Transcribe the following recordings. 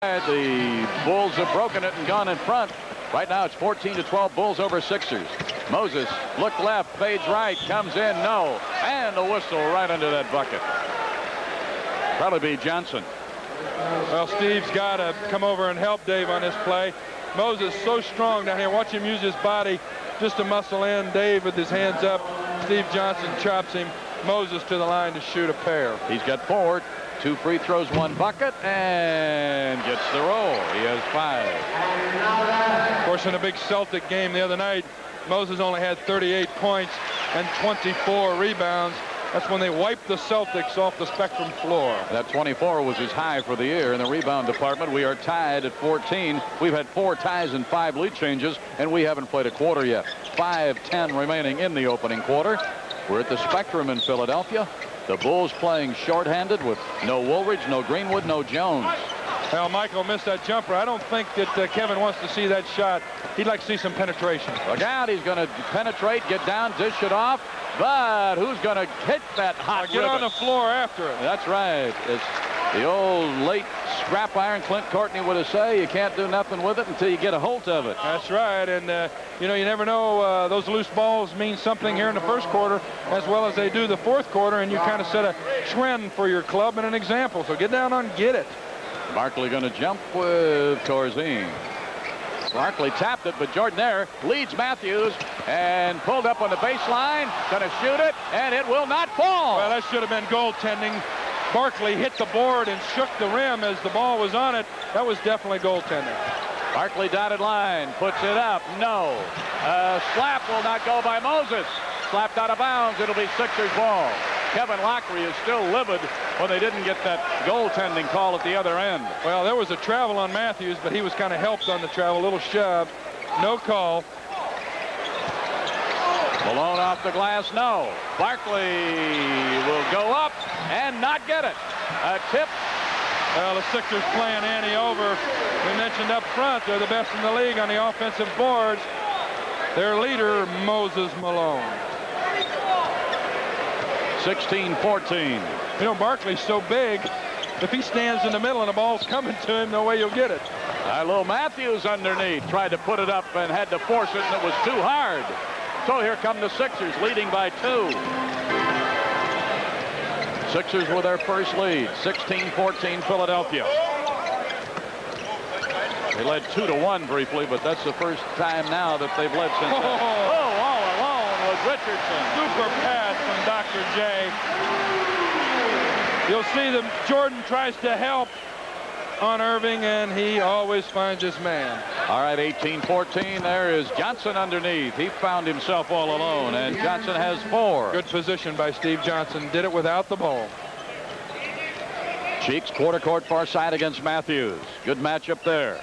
The Bulls have broken it and gone in front. Right now it's 14-12, Bulls over Sixers. Moses looked left, fades right, comes in, no. And a whistle right under that bucket. Probably be Johnson. Well, Steve's got to come over and help Dave on this play. Moses so strong down here. Watch him use his body just to muscle in. Dave with his hands up. Steve Johnson chops him. Moses to the line to shoot a pair. He's got 4. 2 free throws, 1 bucket, and gets the roll. He has 5. Of course, in a big Celtic game the other night, Moses only had 38 points and 24 rebounds. That's when they wiped the Celtics off the Spectrum floor. That 24 was his high for the year in the rebound department. We are tied at 14. We've had 4 ties and 5 lead changes, and we haven't played a quarter yet. 5:10 remaining in the opening quarter. We're at the Spectrum in Philadelphia. The Bulls playing shorthanded with no Woolridge, no Greenwood, no Jones. Well, Michael missed that jumper. I don't think that Kevin wants to see that shot. He'd like to see some penetration. Look out, he's going to penetrate, get down, dish it off. But who's going to hit that hot Get on the floor after it. That's right. It's the old late scrap iron Clint Courtney would have said, you can't do nothing with it until you get a hold of it. That's right. And, you know, you never know. Those loose balls mean something here in the first quarter as well as they do the fourth quarter. And you kind of set a trend for your club and an example. So get down and get it. Barkley going to jump with Corzine. Barkley tapped it, but Jordan there leads Matthews and pulled up on the baseline. Going to shoot it, and it will not fall. Well, that should have been goaltending. Barkley hit the board and shook the rim as the ball was on it. That was definitely goaltending. Barkley dotted line, puts it up. No. Slap will not go by Moses. Slapped out of bounds. It'll be Sixers ball. Kevin Lockery is still livid when they didn't get that goaltending call at the other end. Well, there was a travel on Matthews, but he was kind of helped on the travel. A little shove. No call. Malone off the glass, no. Barkley will go up and not get it. A tip. Well, the Sixers playing Annie over. We mentioned up front, they're the best in the league on the offensive boards. Their leader, Moses Malone. 16-14. You know, Barkley's so big, if he stands in the middle and the ball's coming to him, no way you'll get it. Little Matthews underneath tried to put it up and had to force it, and it was too hard. So here come the Sixers leading by 2. Sixers with their first lead, 16-14 Philadelphia. They led 2-1 briefly, but that's the first time now that they've led since. All alone was Richardson. Super pass from Dr. J. You'll see that Jordan tries to help on Irving, and he always finds his man. All right, 18-14. There is Johnson underneath. He found himself all alone, and Johnson has 4. Good position by Steve Johnson. Did it without the ball. Cheeks, quarter court far side against Matthews. Good matchup there.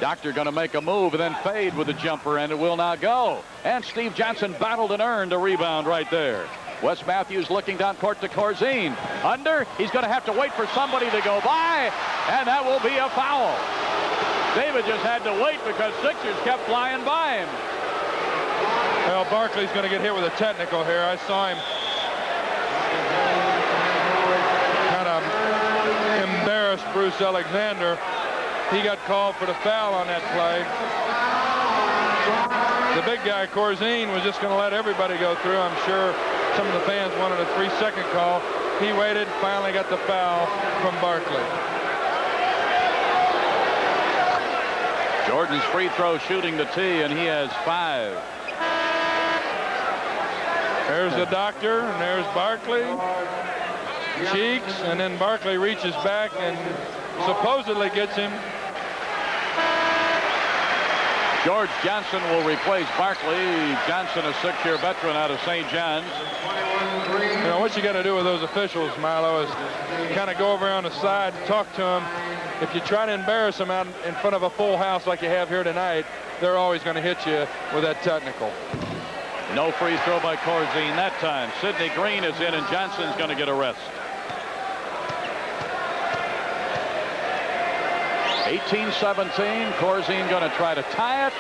Doctor going to make a move and then fade with the jumper, and it will not go. And Steve Johnson battled and earned a rebound right there. Wes Matthews looking down court to Corzine. Under. He's going to have to wait for somebody to go by, and that will be a foul. David just had to wait because Sixers kept flying by him. Well, Barkley's going to get hit with a technical here. I saw him kind of embarrass Bruce Alexander. He got called for the foul on that play. The big guy, Corzine, was just going to let everybody go through. I'm sure some of the fans wanted a 3-second call. He waited, finally got the foul from Barkley. Jordan's free throw shooting the tee, and he has 5. There's the doctor, and there's Barkley. Cheeks, and then Barkley reaches back and supposedly gets him. George Johnson will replace Barkley. Johnson, a 6-year veteran out of St. John's. You know, what you got to do with those officials, Milo, is kind of go over on the side and talk to them. If you try to embarrass them out in front of a full house like you have here tonight, they're always going to hit you with that technical. No free throw by Corzine that time. Sidney Green is in, and Johnson's going to get a rest. 18-17. Corzine going to try to tie it,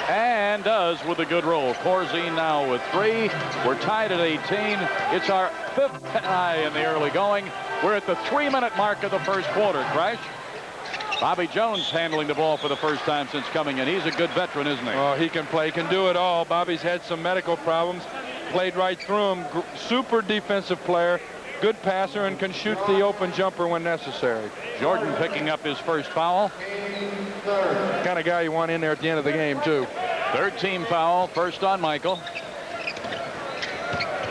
and does with a good roll. Corzine now with 3. We're tied at 18. It's our 5th tie in the early going. We're at the 3-minute mark of the first quarter. Crash. Bobby Jones handling the ball for the first time since coming in. He's a good veteran, isn't he? Oh, he can play, can do it all. Bobby's had some medical problems, played right through him. Super defensive player, good passer, and can shoot the open jumper when necessary. Jordan picking up his first foul. Kind of guy you want in there at the end of the game, too. Third team foul, first on Michael.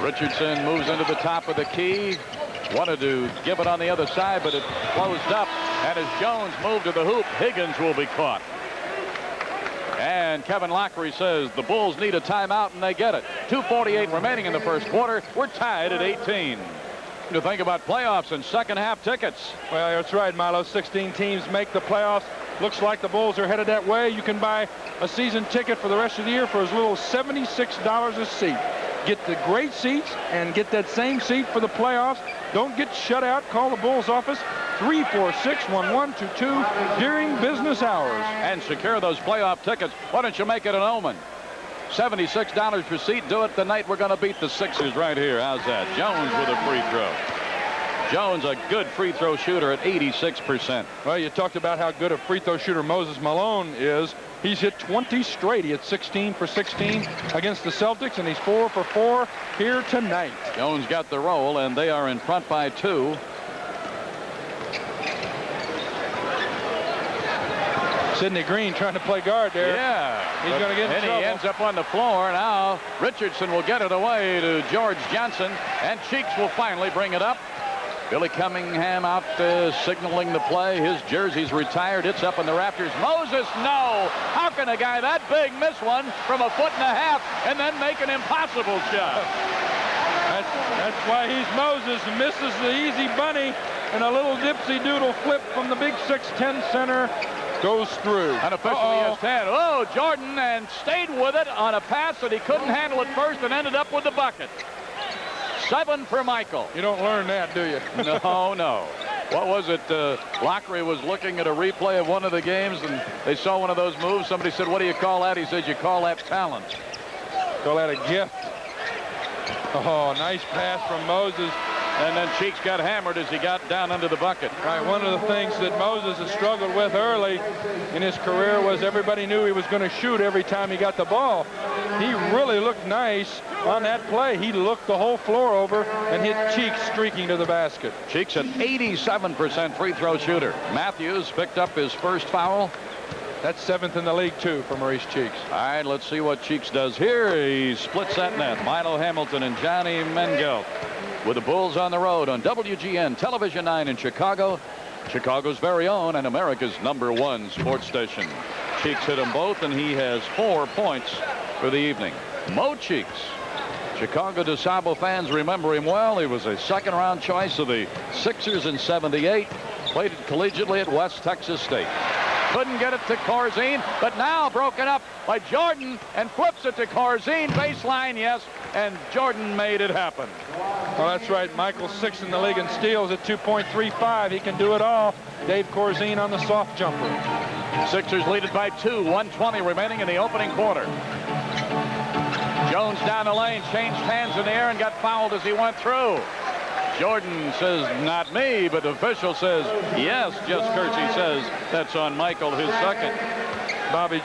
Richardson moves into the top of the key. Wanted to give it on the other side, but it closed up. And as Jones moved to the hoop, Higgins will be caught. And Kevin Lockery says the Bulls need a timeout, and they get it. 2:48 remaining in the first quarter. We're tied at 18. To think about playoffs and second half tickets. Well, that's right, Milo. 16 teams make the playoffs. Looks like the Bulls are headed that way. You can buy a season ticket for the rest of the year for as little as $76 a seat. Get the great seats and get that same seat for the playoffs. Don't get shut out. Call the Bulls office 346-1122 during business hours. And secure those playoff tickets. Why don't you make it an omen? $76 per seat. Do it the night we're going to beat the Sixers right here. How's that? Jones with a free throw. Jones, a good free throw shooter at 86%. Well, you talked about how good a free throw shooter Moses Malone is. He's hit 20 straight. He hit 16 for 16 against the Celtics, and he's 4 for 4 here tonight. Jones got the roll, and they are in front by 2. Sidney Green trying to play guard there. Yeah. He's going to get in trouble. And he ends up on the floor. Now Richardson will get it away to George Johnson, and Cheeks will finally bring it up. Billy Cunningham out signaling the play. His jersey's retired. It's up in the rafters. Moses, no. How can a guy that big miss one from 1.5 feet and then make an impossible shot? That's why he's Moses. Misses the easy bunny, and a little dipsy doodle flip from the big 6'10" center goes through. Unofficially has 10. Oh, Jordan, and stayed with it on a pass that he couldn't handle at first and ended up with the bucket. 7 for Michael. You don't learn that, do you? No. What was it? Lockery was looking at a replay of one of the games, and they saw one of those moves. Somebody said, what do you call that? He said, you call that talent. Call that a gift. Oh, nice pass from Moses. And then Cheeks got hammered as he got down under the bucket. Right, one of the things that Moses has struggled with early in his career was everybody knew he was going to shoot every time he got the ball. He really looked nice on that play. He looked the whole floor over and hit Cheeks streaking to the basket. Cheeks an 87% free throw shooter. Matthews picked up his first foul. That's 7th in the league, too, for Maurice Cheeks. All right, let's see what Cheeks does here. He splits that net. Milo Hamilton and Johnny Mengelt with the Bulls on the road on WGN Television 9 in Chicago. Chicago's very own and America's #1 sports station. Cheeks hit them both, and he has 4 points for the evening. Mo Cheeks. Chicago DeSable fans remember him well. He was a second-round choice of the Sixers in '78. Played collegiately at West Texas State. Couldn't get it to Corzine, but now broken up by Jordan and flips it to Corzine. Baseline, yes, and Jordan made it happen. Well, that's right. Michael's 6th in the league in steals at 2.35. He can do it all. Dave Corzine on the soft jumper. Sixers lead it by 2. 1:20 remaining in the opening quarter. Jones down the lane, changed hands in the air and got fouled as he went through. Jordan says, not me, but the official says, yes. Jess Kersey says that's on Michael, his second. Bobby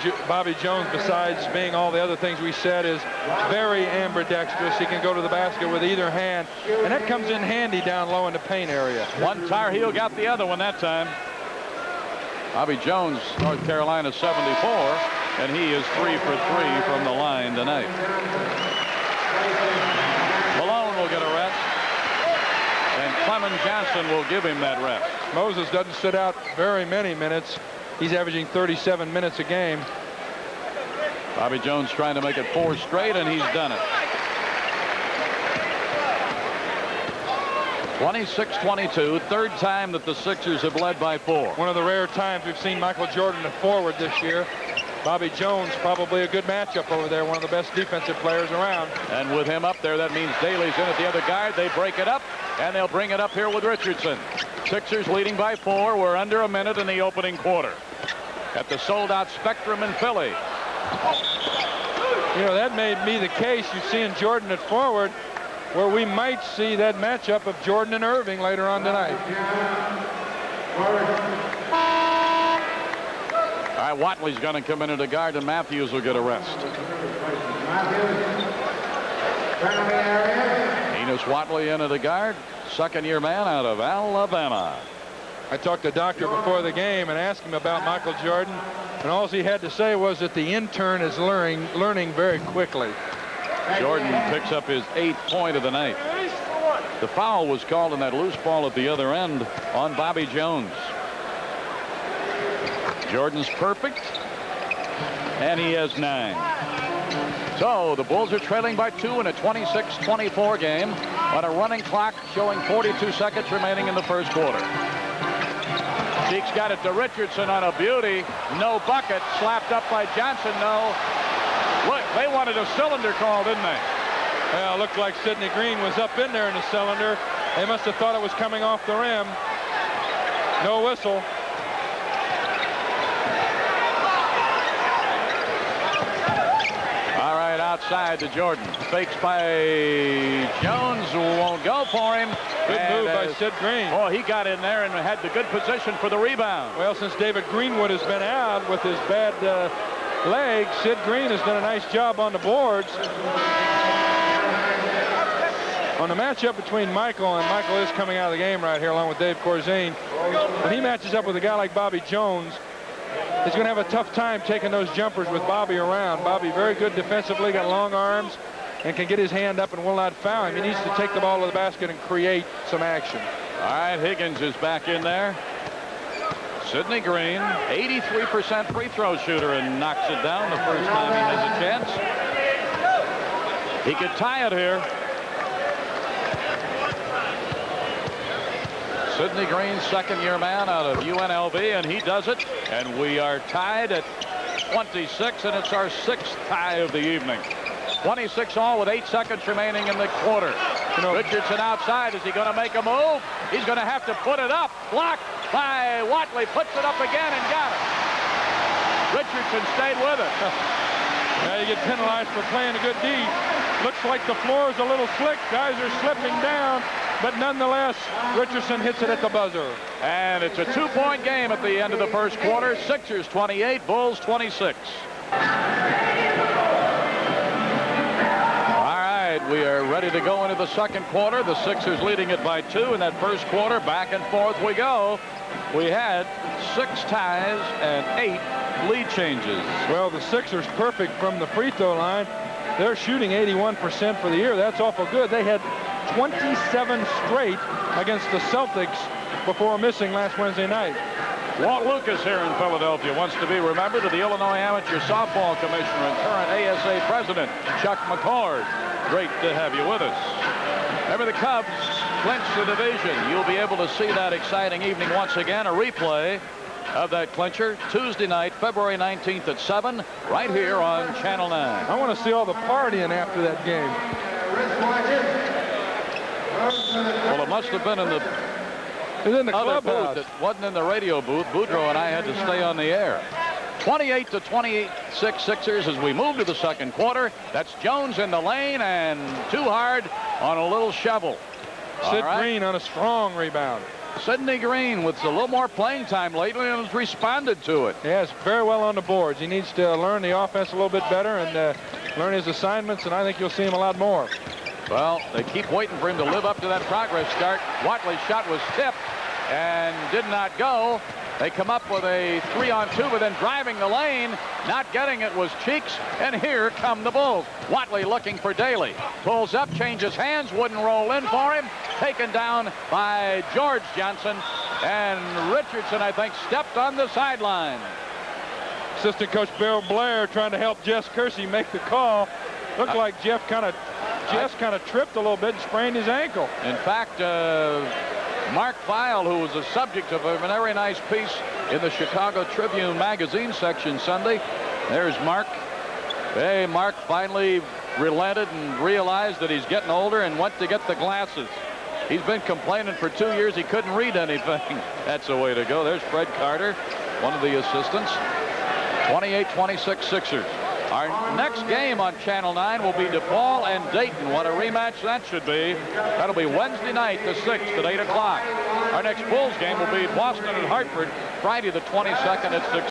Jones, besides being all the other things we said, is very ambidextrous. He can go to the basket with either hand, and that comes in handy down low in the paint area. One Tar Heel got the other one that time. Bobby Jones, North Carolina 74, and he is 3 for 3 from the line tonight. Malone will get a rest, and Clement Johnson will give him that rest. Moses doesn't sit out very many minutes. He's averaging 37 minutes a game. Bobby Jones trying to make it 4 straight, and he's done it. 26-22, third time that the Sixers have led by 4. One of the rare times we've seen Michael Jordan at forward this year. Bobby Jones, probably a good matchup over there, one of the best defensive players around. And with him up there, that means Daly's in at the other guard. They break it up, and they'll bring it up here with Richardson. Sixers leading by 4. We're under a minute in the opening quarter at the sold-out Spectrum in Philly. You know, that may be the case. You're seeing Jordan at forward, where we might see that matchup of Jordan and Irving later on tonight. Watley's going to come into the guard, and Matthews will get a rest. Enos Watley into the guard, second-year man out of Alabama. I talked to Doctor before the game and asked him about Michael Jordan, and all he had to say was that the intern is learning very quickly. Jordan picks up his 8th point of the night. The foul was called on that loose ball at the other end on Bobby Jones. Jordan's perfect, and he has 9. So the Bulls are trailing by 2 in a 26-24 game on a running clock showing 42 seconds remaining in the first quarter. Cheeks got it to Richardson on a beauty. No bucket. Slapped up by Johnson. No. Look, they wanted a cylinder call, didn't they? Well, it looked like Sidney Green was up in there in the cylinder. They must have thought it was coming off the rim. No whistle. All right, outside to Jordan. Fakes by Jones. Won't go for him. Good move by Sid Green. Oh, he got in there and had the good position for the rebound. Well, since David Greenwood has been out with his bad leg, Sid Green has done a nice job on the boards. On the matchup between Michael, and Michael is coming out of the game right here along with Dave Corzine. When he matches up with a guy like Bobby Jones, he's going to have a tough time taking those jumpers with Bobby around. Bobby very good defensively, got long arms, and can get his hand up and will not foul him. He needs to take the ball to the basket and create some action. All right, Higgins is back in there. Sidney Green, 83% free throw shooter, and knocks it down the first time he has a chance. He could tie it here. Sidney Green, second-year man out of UNLV, and he does it. And we are tied at 26, and it's our 6th tie of the evening. 26 all with 8 seconds remaining in the quarter. Richardson outside. Is he going to make a move? He's going to have to put it up. Blocked by Watley. Puts it up again and got it. Richardson stayed with it. Now you get penalized for playing a good D. Looks like the floor is a little slick. Guys are slipping down. But nonetheless, Richardson hits it at the buzzer. And it's a 2-point game at the end of the first quarter. Sixers 28, Bulls 26. All right, we are ready to go into the second quarter. The Sixers leading it by 2 in that first quarter. Back and forth we go. We had 6 ties and 8 lead changes. Well, the Sixers perfect from the free throw line. They're shooting 81% for the year. That's awful good. They had 27 straight against the Celtics before missing last Wednesday night. Walt Lucas here in Philadelphia wants to be remembered to the Illinois Amateur Softball Commissioner and current ASA President Chuck McCord. Great to have you with us. Remember, the Cubs clinched the division. You'll be able to see that exciting evening once again. A replay of that clincher Tuesday night, February 19th at 7, right here on Channel 9. I want to see all the partying after that game. Well, it must have been in the other booth. It wasn't in the radio booth. Boudreaux and I had to stay on the air. 28-26 Sixers as we move to the second quarter. That's Jones in the lane and too hard on a little shovel. Sid Green on a strong rebound. Sidney Green with a little more playing time lately and has responded to it. Yes, very well on the boards. He needs to learn the offense a little bit better and learn his assignments, and I think you'll see him a lot more. Well, they keep waiting for him to live up to that progress start. Watley's shot was tipped and did not go. They come up with a 3-on-2, but then driving the lane, not getting it was Cheeks, and here come the Bulls. Watley looking for Daly. Pulls up, changes hands, wouldn't roll in for him. Taken down by George Johnson, and Richardson, I think, stepped on the sideline. Assistant coach Bill Blair trying to help Jess Kersey make the call. Looked like Jess kind of tripped a little bit and sprained his ankle. In fact, Mark Feil, who was the subject of a very nice piece in the Chicago Tribune magazine section Sunday. There's Mark. Hey, Mark finally relented and realized that he's getting older and went to get the glasses. He's been complaining for 2 years he couldn't read anything. That's the way to go. There's Fred Carter, one of the assistants. 28-26 Sixers. Our next game on Channel 9 will be DePaul and Dayton. What a rematch that should be. That'll be Wednesday night, the 6th at 8 o'clock. Our next Bulls game will be Boston and Hartford, Friday the 22nd at 6.